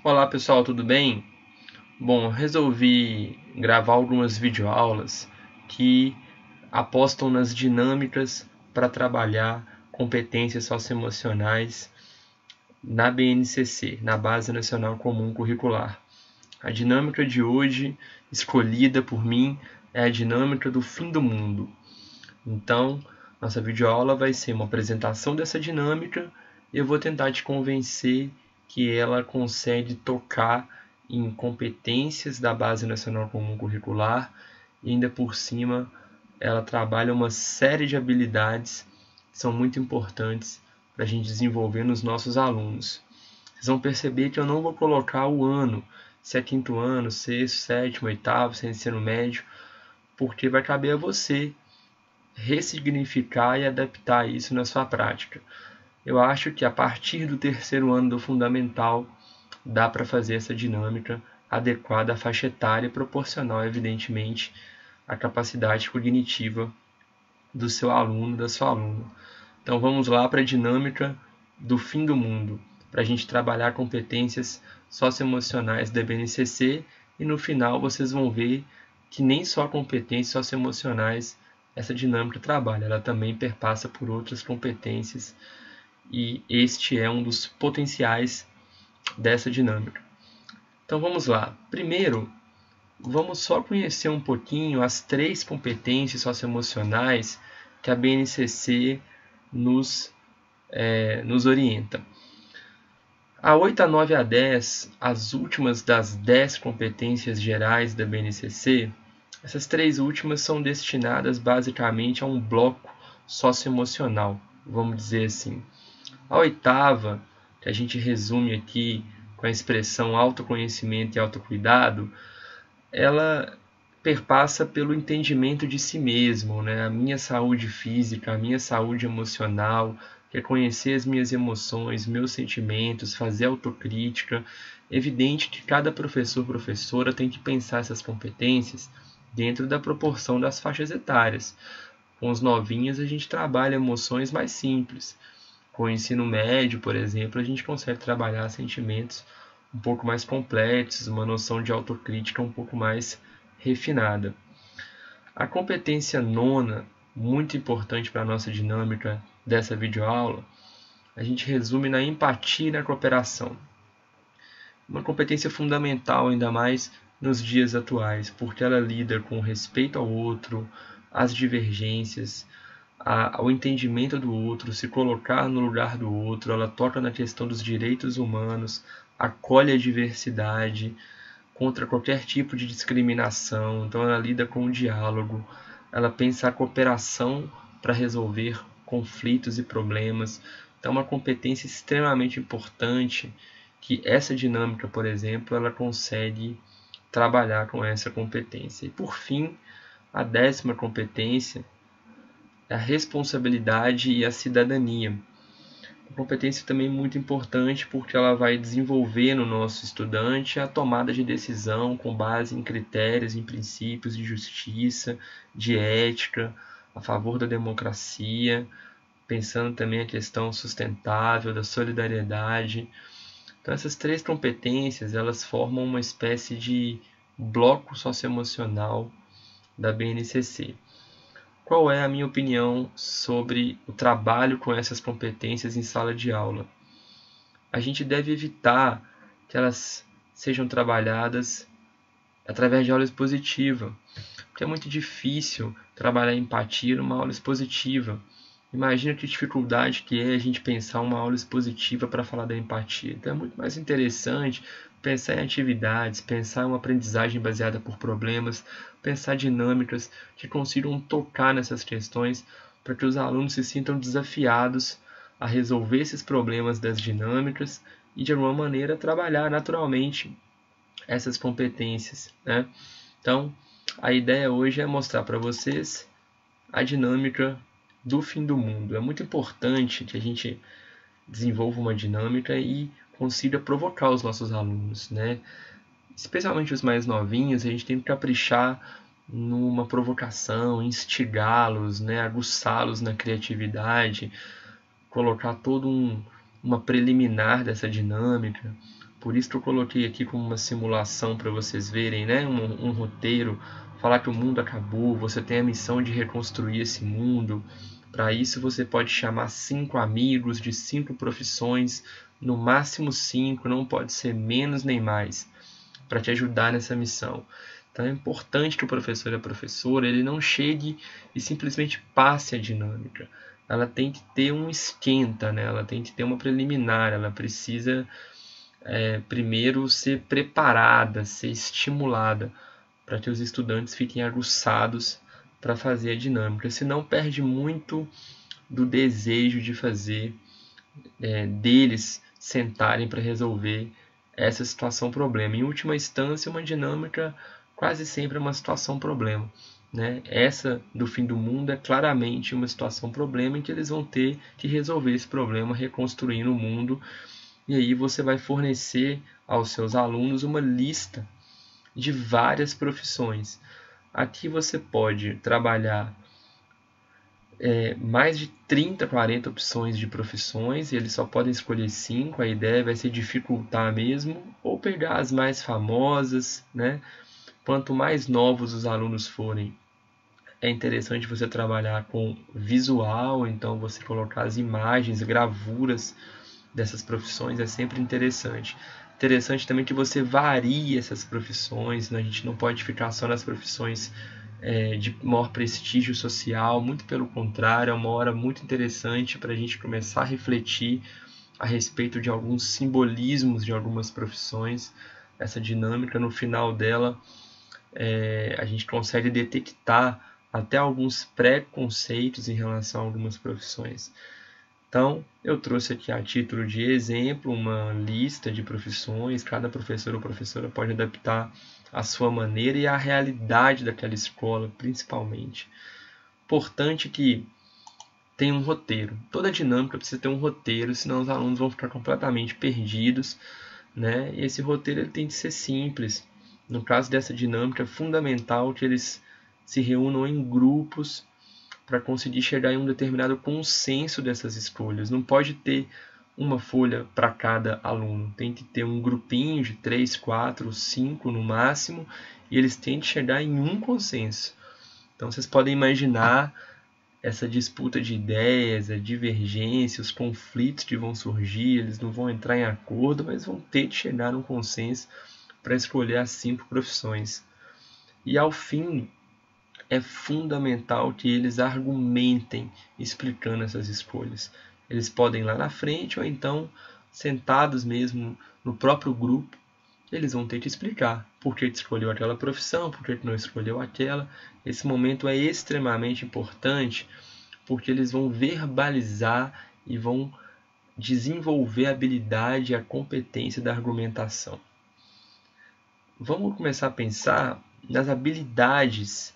Olá pessoal, tudo bem? Bom, resolvi gravar algumas videoaulas que apostam nas dinâmicas para trabalhar competências socioemocionais na BNCC, na Base Nacional Comum Curricular. A dinâmica de hoje, escolhida por mim, é a dinâmica do fim do mundo. Então, nossa videoaula vai ser uma apresentação dessa dinâmica e eu vou tentar te convencer que ela consegue tocar em competências da Base Nacional Comum Curricular e ainda por cima ela trabalha uma série de habilidades que são muito importantes para a gente desenvolver nos nossos alunos. Vocês vão perceber que eu não vou colocar o ano, se é quinto ano, sexto, sétimo, oitavo, se é ensino médio, porque vai caber a você ressignificar e adaptar isso na sua prática. Eu acho que a partir do terceiro ano do fundamental dá para fazer essa dinâmica adequada à faixa etária e proporcional, evidentemente, à capacidade cognitiva do seu aluno, da sua aluna. Então vamos lá para a dinâmica do fim do mundo, para a gente trabalhar competências socioemocionais da BNCC e no final vocês vão ver que nem só competências socioemocionais essa dinâmica trabalha, ela também perpassa por outras competências e este é um dos potenciais dessa dinâmica. Então vamos lá. Primeiro, vamos só conhecer um pouquinho as 3 competências socioemocionais que a BNCC nos orienta. A 8, a 9 e a 10, as últimas das 10 competências gerais da BNCC, essas 3 últimas são destinadas basicamente a um bloco socioemocional, vamos dizer assim. A oitava, que a gente resume aqui com a expressão autoconhecimento e autocuidado, ela perpassa pelo entendimento de si mesmo, né? A minha saúde física, a minha saúde emocional, reconhecer as minhas emoções, meus sentimentos, fazer autocrítica. Evidente que cada professor, professora tem que pensar essas competências dentro da proporção das faixas etárias. Com os novinhos a gente trabalha emoções mais simples. Com o ensino médio, por exemplo, a gente consegue trabalhar sentimentos um pouco mais complexos, uma noção de autocrítica um pouco mais refinada. A competência nona, muito importante para a nossa dinâmica dessa videoaula, a gente resume na empatia e na cooperação. Uma competência fundamental, ainda mais nos dias atuais, porque ela lida com o respeito ao outro, as divergências, ao entendimento do outro, se colocar no lugar do outro, ela toca na questão dos direitos humanos, acolhe a diversidade, contra qualquer tipo de discriminação, então ela lida com o diálogo, ela pensa a cooperação para resolver conflitos e problemas, então é uma competência extremamente importante que essa dinâmica, por exemplo, ela consegue trabalhar com essa competência. E por fim, a 10ª competência é a responsabilidade e a cidadania. A competência também é muito importante porque ela vai desenvolver no nosso estudante a tomada de decisão com base em critérios, em princípios de justiça, de ética, a favor da democracia, pensando também a questão sustentável, da solidariedade. Então essas 3 competências, elas formam uma espécie de bloco socioemocional da BNCC. Qual é a minha opinião sobre o trabalho com essas competências em sala de aula? A gente deve evitar que elas sejam trabalhadas através de aula expositiva, porque é muito difícil trabalhar empatia numa aula expositiva. Imagina que dificuldade que é a gente pensar uma aula expositiva para falar da empatia. Então é muito mais interessante pensar em atividades, pensar em uma aprendizagem baseada por problemas, pensar dinâmicas que consigam tocar nessas questões para que os alunos se sintam desafiados a resolver esses problemas das dinâmicas e de alguma maneira trabalhar naturalmente essas competências, né? Então, a ideia hoje é mostrar para vocês a dinâmica do fim do mundo. É muito importante que a gente desenvolva uma dinâmica e consiga provocar os nossos alunos, né? Especialmente os mais novinhos, a gente tem que caprichar numa provocação, instigá-los, né? Aguçá-los na criatividade, colocar uma preliminar dessa dinâmica, Por isso que eu coloquei aqui como uma simulação para vocês verem, né? Um roteiro, falar que o mundo acabou, você tem a missão de reconstruir esse mundo. Para isso você pode chamar 5 amigos de 5 profissões, no máximo 5, não pode ser menos nem mais, para te ajudar nessa missão. Então é importante que o professor e a professora ele não chegue e simplesmente passe a dinâmica. Ela tem que ter um esquenta, né? Ela tem que ter uma preliminar, ela precisa primeiro ser preparada, ser estimulada, para que os estudantes fiquem aguçados para fazer a dinâmica. Senão perde muito do desejo de fazer, deles sentarem para resolver essa situação-problema. Em última instância, uma dinâmica quase sempre é uma situação-problema. Né? Essa do fim do mundo é claramente uma situação-problema em que eles vão ter que resolver esse problema reconstruindo o mundo. E aí você vai fornecer aos seus alunos uma lista de várias profissões. Aqui você pode trabalhar mais de 30, 40 opções de profissões, e eles só podem escolher 5, a ideia vai ser dificultar mesmo, ou pegar as mais famosas, né? Quanto mais novos os alunos forem, é interessante você trabalhar com visual, então você colocar as imagens, gravuras dessas profissões é sempre interessante. Interessante também que você varie essas profissões, né? A gente não pode ficar só nas profissões de maior prestígio social, muito pelo contrário, é uma hora muito interessante para a gente começar a refletir a respeito de alguns simbolismos de algumas profissões. Essa dinâmica, no final dela, a gente consegue detectar até alguns preconceitos em relação a algumas profissões. Então, eu trouxe aqui a título de exemplo uma lista de profissões, cada professor ou professora pode adaptar a sua maneira e a realidade daquela escola, principalmente. Importante que tenha um roteiro. Toda dinâmica precisa ter um roteiro, senão os alunos vão ficar completamente perdidos, né? E esse roteiro ele tem que ser simples. No caso dessa dinâmica, é fundamental que eles se reúnam em grupos para conseguir chegar em um determinado consenso dessas escolhas. Não pode ter uma folha para cada aluno. Tem que ter um grupinho de 3, 4, 5 no máximo, e eles têm que chegar em um consenso. Então vocês podem imaginar essa disputa de ideias, a divergência, os conflitos que vão surgir, eles não vão entrar em acordo, mas vão ter que chegar num consenso para escolher as 5 profissões. E ao fim, é fundamental que eles argumentem explicando essas escolhas. Eles podem ir lá na frente ou então sentados mesmo no próprio grupo, eles vão ter que explicar por que escolheu aquela profissão, por que não escolheu aquela. Esse momento é extremamente importante porque eles vão verbalizar e vão desenvolver a habilidade e a competência da argumentação. Vamos começar a pensar nas habilidades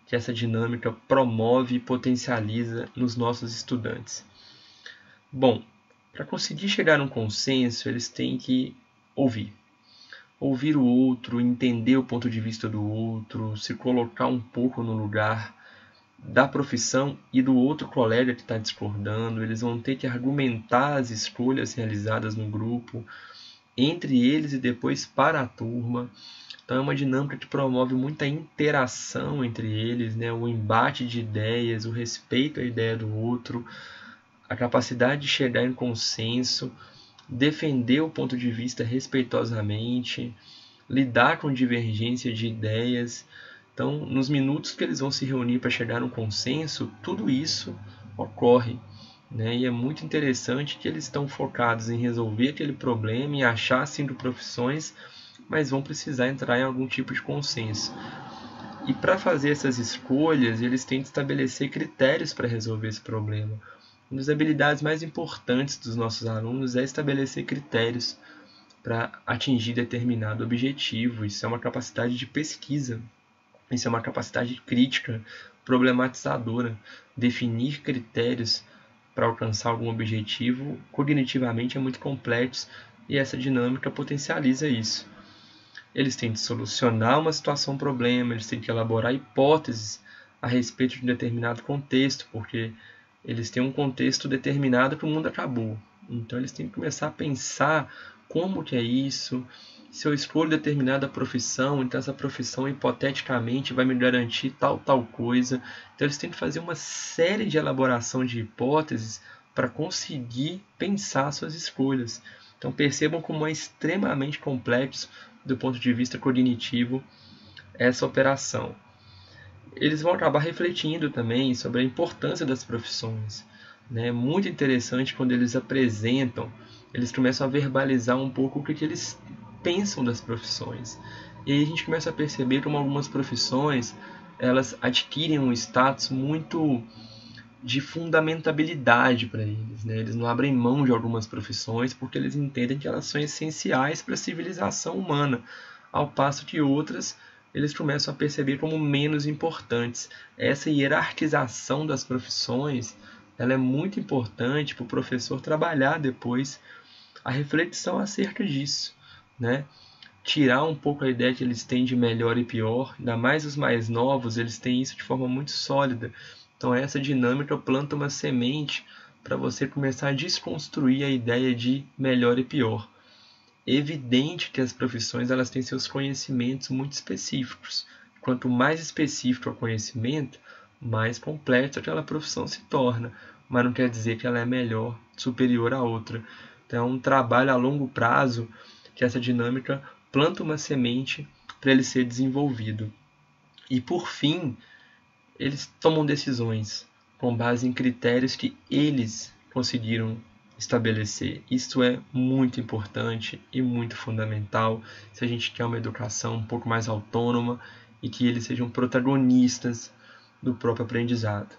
que essa dinâmica promove e potencializa nos nossos estudantes. Bom, para conseguir chegar a um consenso, eles têm que ouvir. Ouvir o outro, entender o ponto de vista do outro, se colocar um pouco no lugar da profissão e do outro colega que está discordando. Eles vão ter que argumentar as escolhas realizadas no grupo, entre eles e depois para a turma. Então é uma dinâmica que promove muita interação entre eles, né? O embate de ideias, o respeito à ideia do outro, a capacidade de chegar em consenso, defender o ponto de vista respeitosamente, lidar com divergência de ideias. Então, nos minutos que eles vão se reunir para chegar num consenso, tudo isso ocorre. Né? E é muito interessante que eles estão focados em resolver aquele problema e achar 5 profissões, mas vão precisar entrar em algum tipo de consenso. E para fazer essas escolhas, eles têm que estabelecer critérios para resolver esse problema. Uma das habilidades mais importantes dos nossos alunos é estabelecer critérios para atingir determinado objetivo. Isso é uma capacidade de pesquisa, isso é uma capacidade crítica, problematizadora. Definir critérios para alcançar algum objetivo cognitivamente é muito complexo e essa dinâmica potencializa isso. Eles têm que solucionar uma situação-problema, eles têm que elaborar hipóteses a respeito de um determinado contexto, porque eles têm um contexto determinado que o mundo acabou. Então eles têm que começar a pensar como que é isso, se eu escolho determinada profissão, então essa profissão hipoteticamente vai me garantir tal coisa. Então eles têm que fazer uma série de elaboração de hipóteses para conseguir pensar suas escolhas. Então percebam como é extremamente complexo do ponto de vista cognitivo essa operação. Eles vão acabar refletindo também sobre a importância das profissões. É muito interessante quando eles apresentam, eles começam a verbalizar um pouco o que eles pensam das profissões. E aí a gente começa a perceber como algumas profissões elas adquirem um status muito de fundamentabilidade para eles. Eles não abrem mão de algumas profissões porque eles entendem que elas são essenciais para a civilização humana, ao passo que outras eles começam a perceber como menos importantes. Essa hierarquização das profissões ela é muito importante para o professor trabalhar depois a reflexão acerca disso. Tirar um pouco a ideia que eles têm de melhor e pior, ainda mais os mais novos, eles têm isso de forma muito sólida. Então essa dinâmica planta uma semente para você começar a desconstruir a ideia de melhor e pior. É evidente que as profissões elas têm seus conhecimentos muito específicos. Quanto mais específico é o conhecimento, mais completa aquela profissão se torna. Mas não quer dizer que ela é melhor, superior à outra. Então é um trabalho a longo prazo que essa dinâmica planta uma semente para ele ser desenvolvido. E por fim, eles tomam decisões com base em critérios que eles conseguiram estabelecer. Isso é muito importante e muito fundamental se a gente quer uma educação um pouco mais autônoma e que eles sejam protagonistas do próprio aprendizado.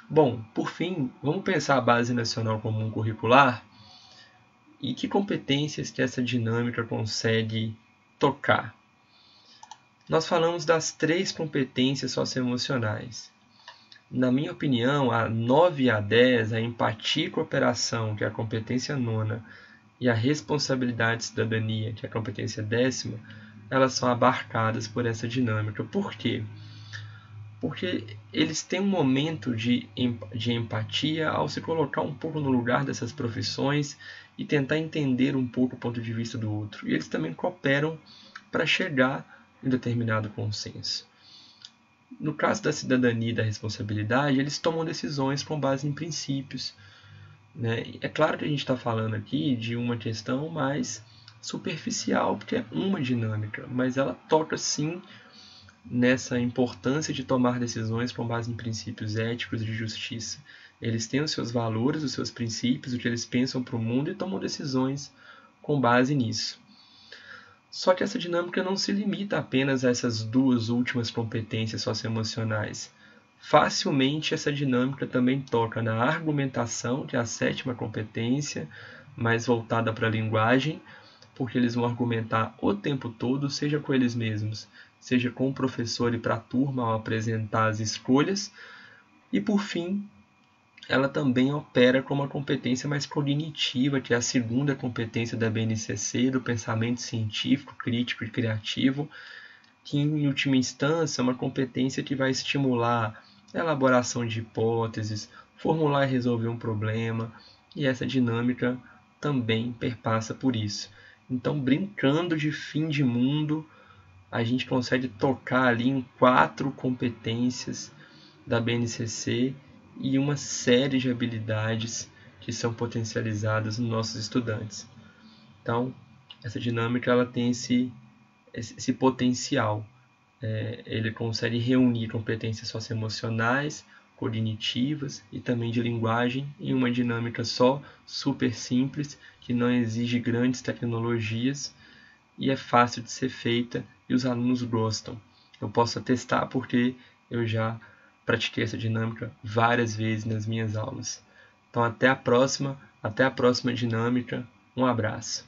Bom, por fim, vamos pensar a Base Nacional Comum Curricular e que competências que essa dinâmica consegue tocar. Nós falamos das 3 competências socioemocionais. Na minha opinião, a 9 e a 10, a empatia e cooperação, que é a competência 9ª, e a responsabilidade e cidadania, que é a competência 10ª, elas são abarcadas por essa dinâmica. Por quê? Porque eles têm um momento de empatia ao se colocar um pouco no lugar dessas profissões e tentar entender um pouco o ponto de vista do outro. E eles também cooperam para chegar em determinado consenso. No caso da cidadania e da responsabilidade, eles tomam decisões com base em princípios. É claro que a gente está falando aqui de uma questão mais superficial, porque é uma dinâmica, mas ela toca sim nessa importância de tomar decisões com base em princípios éticos de justiça. Eles têm os seus valores, os seus princípios, o que eles pensam para o mundo e tomam decisões com base nisso. Só que essa dinâmica não se limita apenas a essas 2 últimas competências socioemocionais. Facilmente essa dinâmica também toca na argumentação, que é a 7ª competência, mais voltada para a linguagem, porque eles vão argumentar o tempo todo, seja com eles mesmos, seja com o professor e para a turma ao apresentar as escolhas. E por fim, ela também opera como uma competência mais cognitiva, que é a 2ª competência da BNCC, do pensamento científico, crítico e criativo, que em última instância é uma competência que vai estimular a elaboração de hipóteses, formular e resolver um problema, e essa dinâmica também perpassa por isso. Então, brincando de fim de mundo, a gente consegue tocar ali em 4 competências da BNCC e uma série de habilidades que são potencializadas nos nossos estudantes. Então, essa dinâmica ela tem esse potencial. Ele consegue reunir competências socioemocionais, cognitivas e também de linguagem em uma dinâmica só, super simples, que não exige grandes tecnologias e é fácil de ser feita e os alunos gostam. Eu posso atestar porque eu já pratiquei essa dinâmica várias vezes nas minhas aulas. Então até a próxima dinâmica. Um abraço.